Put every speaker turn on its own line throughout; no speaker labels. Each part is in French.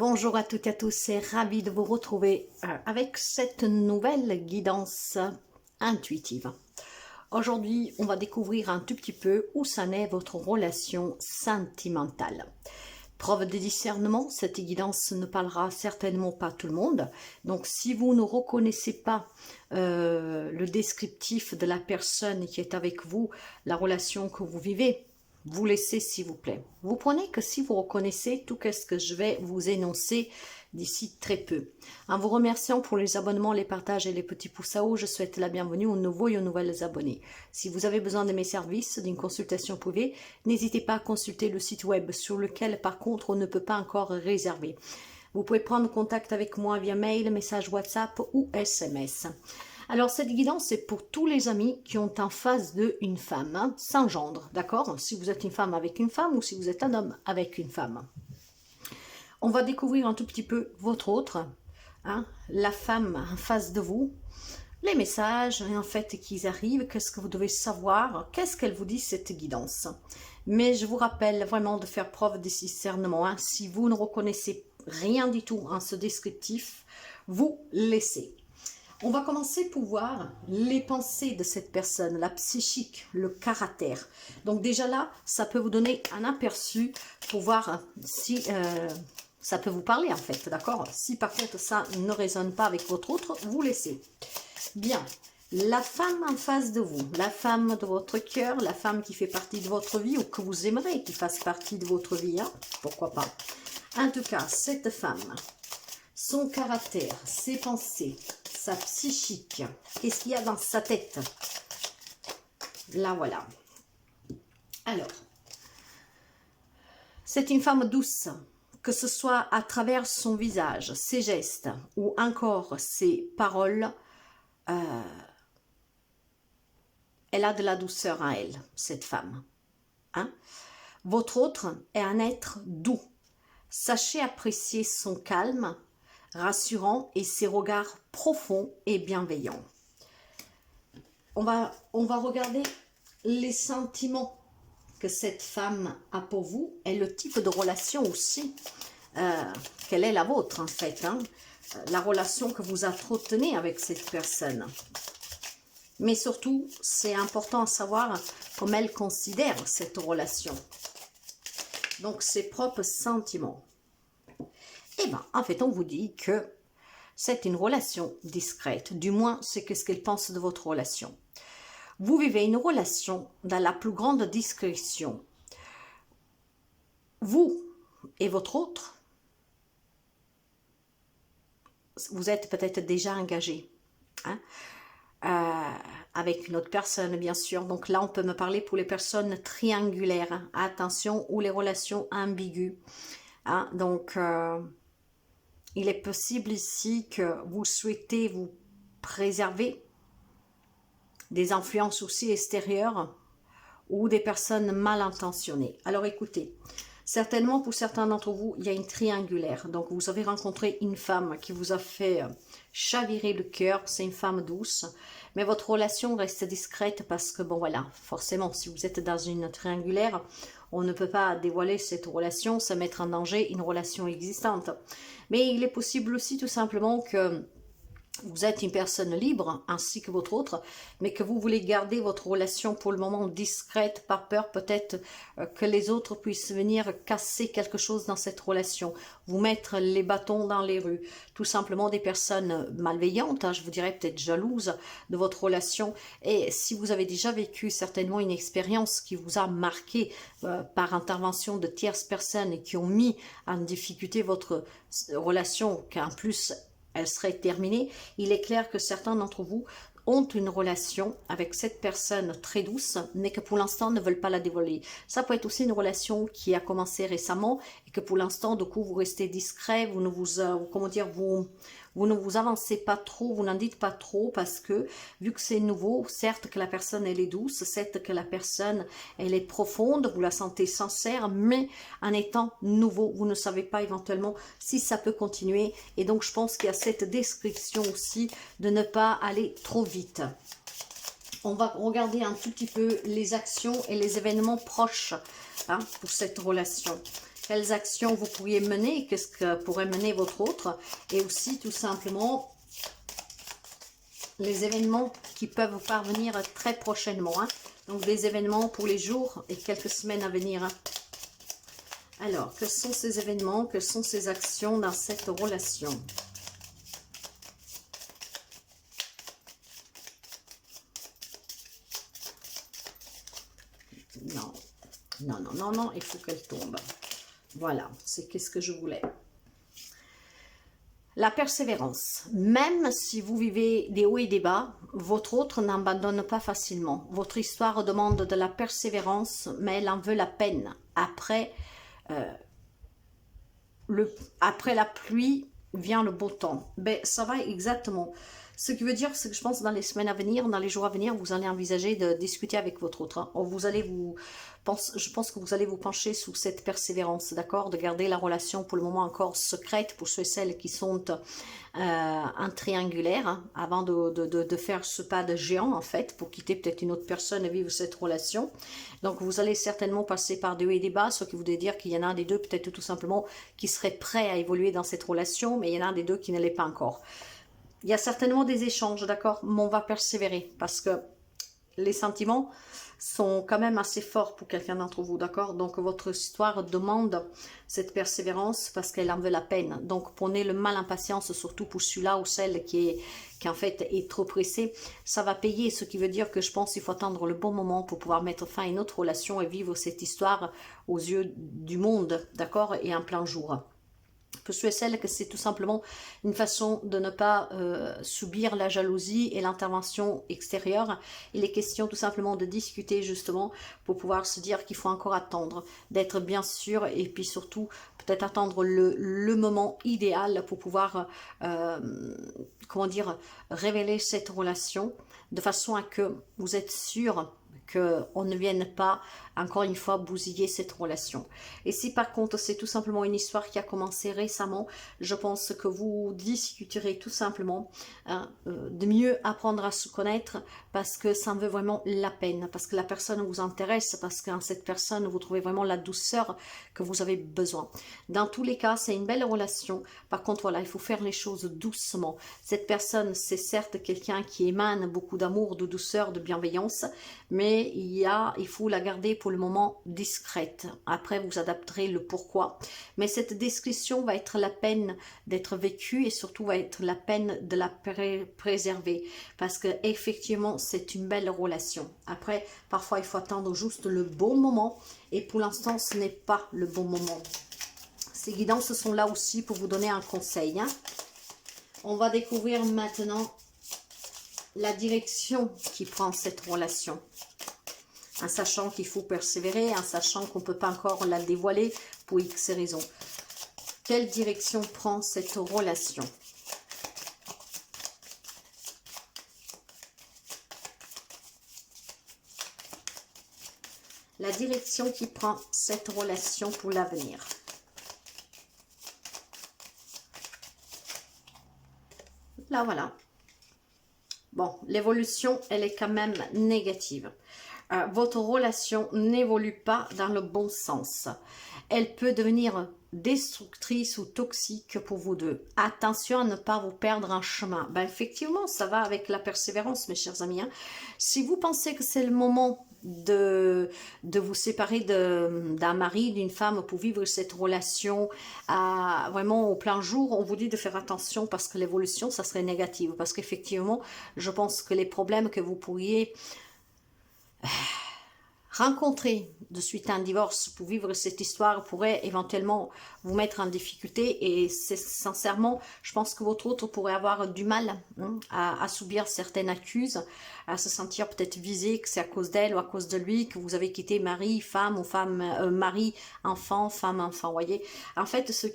Bonjour à toutes et à tous, c'est ravi de vous retrouver avec cette nouvelle guidance intuitive. Aujourd'hui, on va découvrir un tout petit peu où s'en est votre relation sentimentale. Preuve de discernement, cette guidance ne parlera certainement pas à tout le monde. Donc, si vous ne reconnaissez pas le descriptif de la personne qui est avec vous, la relation que vous vivez, vous laissez s'il vous plaît. Vous prenez que si vous reconnaissez tout ce que je vais vous énoncer d'ici très peu. En vous remerciant pour les abonnements, les partages et les petits pouces à haut, je souhaite la bienvenue aux nouveaux et aux nouvelles abonnés. Si vous avez besoin de mes services, d'une consultation privée, n'hésitez pas à consulter le site web sur lequel par contre on ne peut pas encore réserver. Vous pouvez prendre contact avec moi via mail, message WhatsApp ou SMS. Alors, cette guidance, c'est pour tous les amis qui ont en face d'eux une femme, sans gendre, d'accord? Si vous êtes une femme avec une femme ou si vous êtes un homme avec une femme. On va découvrir un tout petit peu votre autre, la femme en face de vous, les messages, en fait, qui arrivent, qu'est-ce que vous devez savoir, qu'est-ce qu'elle vous dit, cette guidance. Mais je vous rappelle vraiment de faire preuve de discernement. Si vous ne reconnaissez rien du tout en ce descriptif, vous laissez. On va commencer pour voir les pensées de cette personne, la psychique, le caractère. Donc déjà là, ça peut vous donner un aperçu pour voir si ça peut vous parler en fait, d'accord? Si par contre ça ne résonne pas avec votre autre, vous laissez. Bien, la femme en face de vous, la femme de votre cœur, la femme qui fait partie de votre vie ou que vous aimeriez qui fasse partie de votre vie, pourquoi pas. En tout cas, cette femme, son caractère, ses pensées, sa psychique, qu'est-ce qu'il y a dans sa tête? Là, voilà. Alors, c'est une femme douce, que ce soit à travers son visage, ses gestes ou encore ses paroles, elle a de la douceur à elle, cette femme. Votre autre est un être doux. Sachez apprécier son calme, rassurant et ses regards profonds et bienveillants. On va regarder les sentiments que cette femme a pour vous et le type de relation aussi. Quelle est la vôtre en fait, la relation que vous entretenez avec cette personne. Mais surtout, c'est important à savoir comment elle considère cette relation. Donc, ses propres sentiments. Eh bien, en fait, on vous dit que c'est une relation discrète. Du moins, c'est ce qu'elle pense de votre relation. Vous vivez une relation dans la plus grande discrétion. Vous et votre autre, vous êtes peut-être déjà engagés. Avec une autre personne, bien sûr. Donc là, on peut me parler pour les personnes triangulaires. Attention, ou les relations ambiguës. Donc, il est possible ici que vous souhaitez vous préserver des influences aussi extérieures ou des personnes mal intentionnées. Alors écoutez, certainement pour certains d'entre vous, il y a une triangulaire. Donc vous avez rencontré une femme qui vous a fait chavirer le cœur, c'est une femme douce, mais votre relation reste discrète parce que, bon voilà, forcément, si vous êtes dans une triangulaire, on ne peut pas dévoiler cette relation, se mettre en danger une relation existante. Mais il est possible aussi tout simplement que vous êtes une personne libre, ainsi que votre autre, mais que vous voulez garder votre relation pour le moment discrète, par peur peut-être que les autres puissent venir casser quelque chose dans cette relation, vous mettre les bâtons dans les roues. Tout simplement des personnes malveillantes, je vous dirais peut-être jalouses de votre relation. Et si vous avez déjà vécu certainement une expérience qui vous a marqué par intervention de tierces personnes et qui ont mis en difficulté votre relation, qu'en plus elle serait terminée, il est clair que certains d'entre vous ont une relation avec cette personne très douce, mais que pour l'instant ne veulent pas la dévoiler. Ça peut être aussi une relation qui a commencé récemment et que pour l'instant, du coup, vous restez discret, vous ne vous ne vous avancez pas trop, vous n'en dites pas trop parce que, vu que c'est nouveau, certes que la personne elle est douce, certes que la personne elle est profonde, vous la sentez sincère, mais en étant nouveau, vous ne savez pas éventuellement si ça peut continuer. Et donc je pense qu'il y a cette description aussi de ne pas aller trop vite. On va regarder un tout petit peu les actions et les événements proches pour cette relation. quelles actions vous pourriez mener, qu'est-ce que pourrait mener votre autre, et aussi tout simplement les événements qui peuvent vous parvenir très prochainement. Hein. Donc des événements pour les jours et quelques semaines à venir. Hein. Alors, quels sont ces événements, quelles sont ces actions dans cette relation? Non, non, non, non, non, il faut qu'elle tombe. Voilà, c'est qu'est-ce que je voulais. La persévérance. Même si vous vivez des hauts et des bas, votre autre n'abandonne pas facilement. Votre histoire demande de la persévérance, mais elle en veut la peine. Après la pluie vient le beau temps. Ben, ça va exactement. Ce qui veut dire, c'est que je pense que dans les semaines à venir, dans les jours à venir, vous allez envisager de discuter avec votre autre. Hein. Je pense que vous allez vous pencher sous cette persévérance, d'accord? De garder la relation pour le moment encore secrète pour ceux et celles qui sont en triangulaire, hein, avant de faire ce pas de géant, en fait, pour quitter peut-être une autre personne et vivre cette relation. Donc, vous allez certainement passer par des hauts et des bas, ce qui voudrait dire qu'il y en a un des deux, peut-être tout simplement, qui serait prêt à évoluer dans cette relation, mais il y en a un des deux qui ne l'est pas encore. Il y a certainement des échanges, d'accord, mais on va persévérer parce que les sentiments sont quand même assez forts pour quelqu'un d'entre vous, d'accord? Donc, votre histoire demande cette persévérance parce qu'elle en veut la peine. Donc, prenez le mal en patience, surtout pour celui-là ou celle qui en fait est trop pressée. Ça va payer, ce qui veut dire que je pense qu'il faut attendre le bon moment pour pouvoir mettre fin à une autre relation et vivre cette histoire aux yeux du monde, d'accord? Et en plein jour. Pour ceux et celles que c'est tout simplement une façon de ne pas subir la jalousie et l'intervention extérieure. Il est question tout simplement de discuter justement pour pouvoir se dire qu'il faut encore attendre, d'être bien sûr et puis surtout peut-être attendre le moment idéal pour pouvoir, comment dire, révéler cette relation de façon à que vous êtes sûr qu'on ne vienne pas, encore une fois, bousiller cette relation. Et si par contre, c'est tout simplement une histoire qui a commencé récemment, je pense que vous discuterez tout simplement de mieux apprendre à se connaître parce que ça en veut vraiment la peine, parce que la personne vous intéresse, parce qu'en cette personne, vous trouvez vraiment la douceur que vous avez besoin. Dans tous les cas, c'est une belle relation. Par contre, voilà, il faut faire les choses doucement. Cette personne, c'est certes quelqu'un qui émane beaucoup d'amour, de douceur, de bienveillance, mais il faut la garder pour le moment discrète. Après, vous adapterez le pourquoi. Mais cette discrétion va être la peine d'être vécue et surtout va être la peine de la préserver. Parce que effectivement, c'est une belle relation. Après, parfois, il faut attendre juste le bon moment. Et pour l'instant, ce n'est pas le bon moment. Ces guidances sont là aussi pour vous donner un conseil. Hein. On va découvrir maintenant la direction qui prend cette relation. En sachant qu'il faut persévérer, en sachant qu'on ne peut pas encore la dévoiler pour X raisons. Quelle direction prend cette relation? La direction qui prend cette relation pour l'avenir. Là, voilà. Bon, l'évolution, elle est quand même négative. Votre relation n'évolue pas dans le bon sens. Elle peut devenir destructrice ou toxique pour vous deux. Attention à ne pas vous perdre en chemin. Ben, effectivement, ça va avec la persévérance, mes chers amis. Hein. Si vous pensez que c'est le moment de vous séparer d'un mari, d'une femme pour vivre cette relation vraiment au plein jour, on vous dit de faire attention parce que l'évolution, ça serait négative. Parce qu'effectivement, je pense que les problèmes que vous pourriez rencontrer de suite à un divorce pour vivre cette histoire pourrait éventuellement vous mettre en difficulté et c'est sincèrement, je pense que votre autre pourrait avoir du mal à subir certaines accuses, à se sentir peut-être visé, que c'est à cause d'elle ou à cause de lui que vous avez quitté mari, femme ou mari, enfant, femme, enfant, voyez. En fait, ce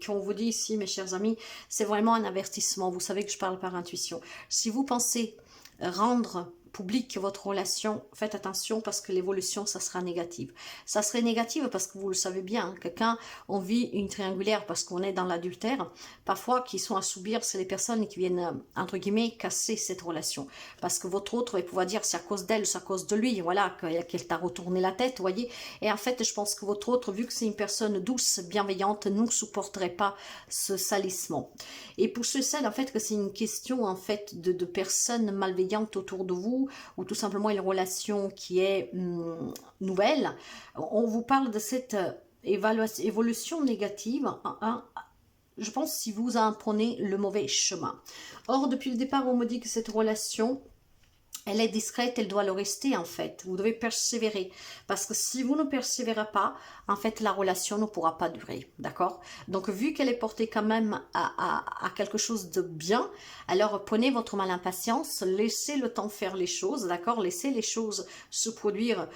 qu'on vous dit ici, mes chers amis, c'est vraiment un avertissement. Vous savez que je parle par intuition. Si vous pensez rendre public votre relation, faites attention parce que l'évolution, ça sera négative. Ça serait négative parce que vous le savez bien, hein, que quand on vit une triangulaire parce qu'on est dans l'adultère, parfois qui sont à subir, c'est les personnes qui viennent, entre guillemets, casser cette relation. Parce que votre autre va pouvoir dire c'est à cause d'elle, c'est à cause de lui, voilà, qu'elle t'a retourné la tête, vous voyez. Et en fait, je pense que votre autre, vu que c'est une personne douce, bienveillante, ne supporterait pas ce salissement. Et pour ce celles, en fait, que c'est une question, en fait, de personnes malveillantes autour de vous, ou tout simplement une relation qui est nouvelle, on vous parle de cette évolution négative, hein, je pense, si vous en prenez le mauvais chemin. Or, depuis le départ, on me dit que cette relation, elle est discrète, elle doit le rester en fait. Vous devez persévérer. Parce que si vous ne persévérez pas, en fait, la relation ne pourra pas durer. D'accord? Donc, vu qu'elle est portée quand même à quelque chose de bien, alors prenez votre mal impatience, laissez le temps faire les choses, d'accord? Laissez les choses se produire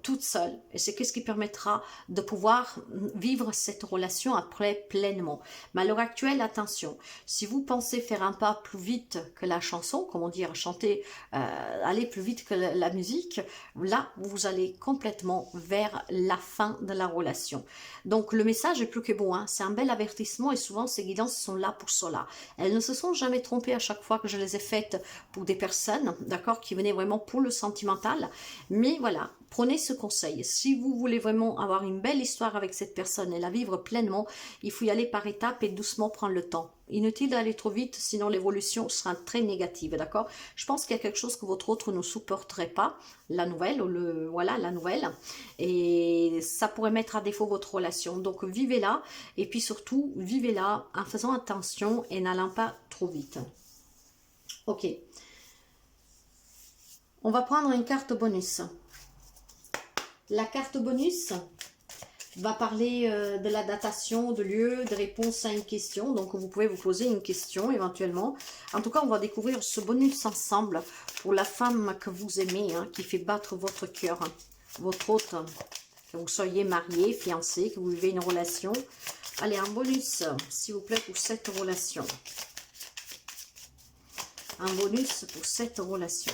toutes seules. Et c'est ce qui permettra de pouvoir vivre cette relation après pleinement. Mais à l'heure actuelle, attention, si vous pensez faire un pas plus vite que la chanson, comment dire, chanter, aller plus vite que la musique, là, vous allez complètement vers la fin de la relation. Donc, le message est plus que bon, hein. C'est un bel avertissement et souvent, ces guidances sont là pour cela. Elles ne se sont jamais trompées à chaque fois que je les ai faites pour des personnes, d'accord, qui venaient vraiment pour le sentimental. Mais voilà, prenez ce conseil. Si vous voulez vraiment avoir une belle histoire avec cette personne et la vivre pleinement, il faut y aller par étapes et doucement prendre le temps. Inutile d'aller trop vite, sinon l'évolution sera très négative, d'accord? Je pense qu'il y a quelque chose que votre autre ne supporterait pas, la nouvelle, ou voilà, la nouvelle, et ça pourrait mettre à défaut votre relation. Donc vivez-la, et puis surtout, vivez-la en faisant attention et n'allant pas trop vite. Ok. On va prendre une carte bonus. La carte bonus va parler de la datation, de lieu, de réponse à une question. Donc, vous pouvez vous poser une question éventuellement. En tout cas, on va découvrir ce bonus ensemble pour la femme que vous aimez, hein, qui fait battre votre cœur, hein, votre hôte, que vous soyez marié, fiancé, que vous vivez une relation. Allez, un bonus, s'il vous plaît, pour cette relation. Un bonus pour cette relation.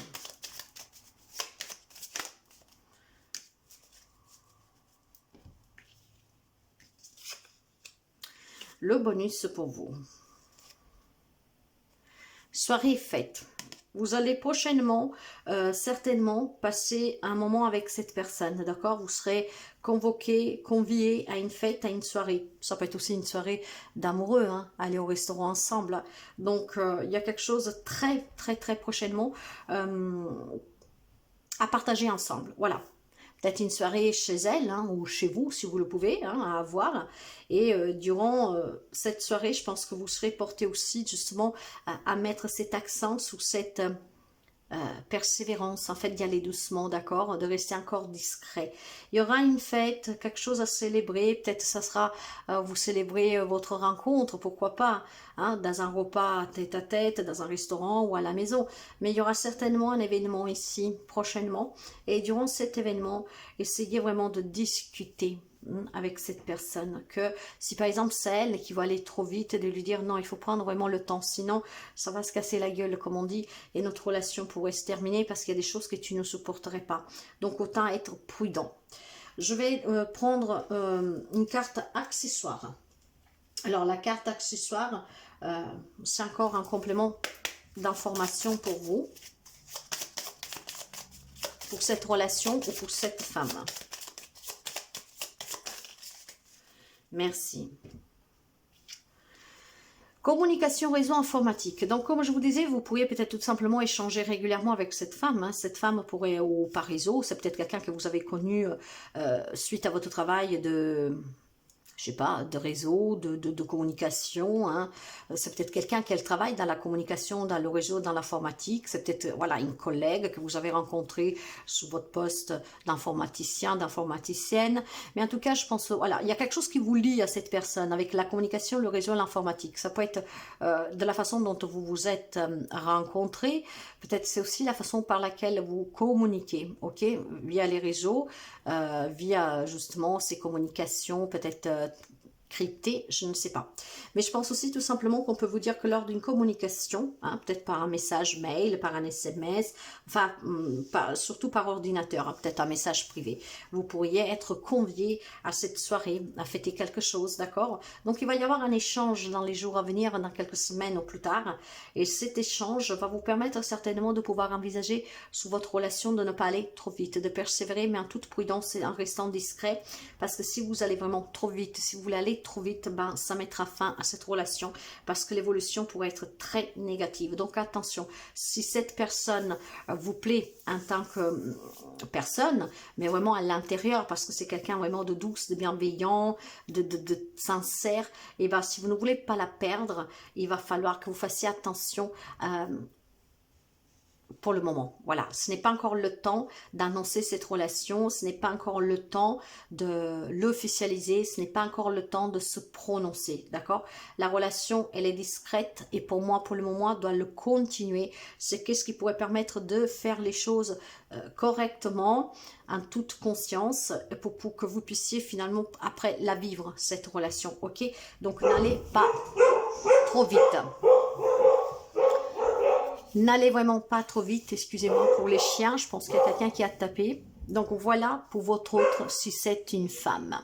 Le bonus pour vous. Soirée fête. Vous allez prochainement, certainement, passer un moment avec cette personne, d'accord? Vous serez convoqué, convié à une fête, à une soirée. Ça peut être aussi une soirée d'amoureux, hein, aller au restaurant ensemble. Donc, il y a quelque chose de très, très, très prochainement à partager ensemble. Voilà. Peut-être une soirée chez elle, hein, ou chez vous, si vous le pouvez, hein, à avoir. Et durant cette soirée, je pense que vous serez porté aussi, justement, à mettre cet accent sur cette persévérance, en fait, d'y aller doucement, d'accord, de rester encore discret. Il y aura une fête, quelque chose à célébrer, peut-être ça sera, vous célébrez votre rencontre, pourquoi pas, hein, dans un repas tête-à-tête, dans un restaurant ou à la maison, mais il y aura certainement un événement ici, prochainement, et durant cet événement, essayez vraiment de discuter avec cette personne, que si par exemple c'est elle qui va aller trop vite, de lui dire non, il faut prendre vraiment le temps, sinon ça va se casser la gueule comme on dit, et notre relation pourrait se terminer parce qu'il y a des choses que tu ne supporterais pas. Donc autant être prudent. Je vais prendre une carte accessoire. Alors la carte accessoire, c'est encore un complément d'information pour vous, pour cette relation ou pour cette femme. Merci. Communication réseau informatique. Donc, comme je vous disais, vous pourriez peut-être tout simplement échanger régulièrement avec cette femme. Hein. Cette femme pourrait, ou par réseau, c'est peut-être quelqu'un que vous avez connu suite à votre travail de... je sais pas, de réseau, de communication, hein. C'est peut-être quelqu'un qui travaille dans la communication, dans le réseau, dans l'informatique, c'est peut-être voilà, une collègue que vous avez rencontrée sous votre poste d'informaticien, d'informaticienne, mais en tout cas, je pense, voilà, il y a quelque chose qui vous lie à cette personne, avec la communication, le réseau, l'informatique. Ça peut être de la façon dont vous vous êtes rencontrés, peut-être c'est aussi la façon par laquelle vous communiquez, ok, via les réseaux, via justement ces communications, peut-être crypté, je ne sais pas. Mais je pense aussi tout simplement qu'on peut vous dire que lors d'une communication, hein, peut-être par un message mail, par un SMS, enfin, surtout par ordinateur, hein, peut-être un message privé, vous pourriez être convié à cette soirée, à fêter quelque chose, d'accord? Donc il va y avoir un échange dans les jours à venir, dans quelques semaines ou plus tard, et cet échange va vous permettre certainement de pouvoir envisager sous votre relation de ne pas aller trop vite, de persévérer, mais en toute prudence et en restant discret, parce que si vous allez vraiment trop vite, si vous voulez aller trop vite, ben, ça mettra fin à cette relation parce que l'évolution pourrait être très négative. Donc attention, si cette personne vous plaît en tant que personne, mais vraiment à l'intérieur, parce que c'est quelqu'un vraiment de douce, de bienveillant, de sincère, et ben si vous ne voulez pas la perdre, il va falloir que vous fassiez attention pour le moment. Voilà, ce n'est pas encore le temps d'annoncer cette relation, ce n'est pas encore le temps de l'officialiser, ce n'est pas encore le temps de se prononcer, d'accord? La relation, elle est discrète et pour moi, pour le moment, doit le continuer. C'est qu'est-ce qui pourrait permettre de faire les choses correctement, en toute conscience, pour que vous puissiez finalement, après, la vivre, cette relation, ok? Donc, n'allez pas trop vite. N'allez vraiment pas trop vite, excusez-moi pour les chiens, je pense qu'il y a quelqu'un qui a tapé. Donc voilà pour votre autre, si c'est une femme.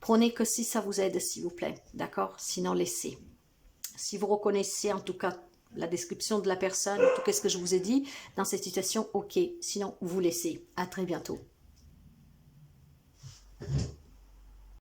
Prenez que si ça vous aide, s'il vous plaît, d'accord? Sinon, laissez. Si vous reconnaissez en tout cas la description de la personne, tout ce que je vous ai dit dans cette situation, ok. Sinon, vous laissez. À très bientôt.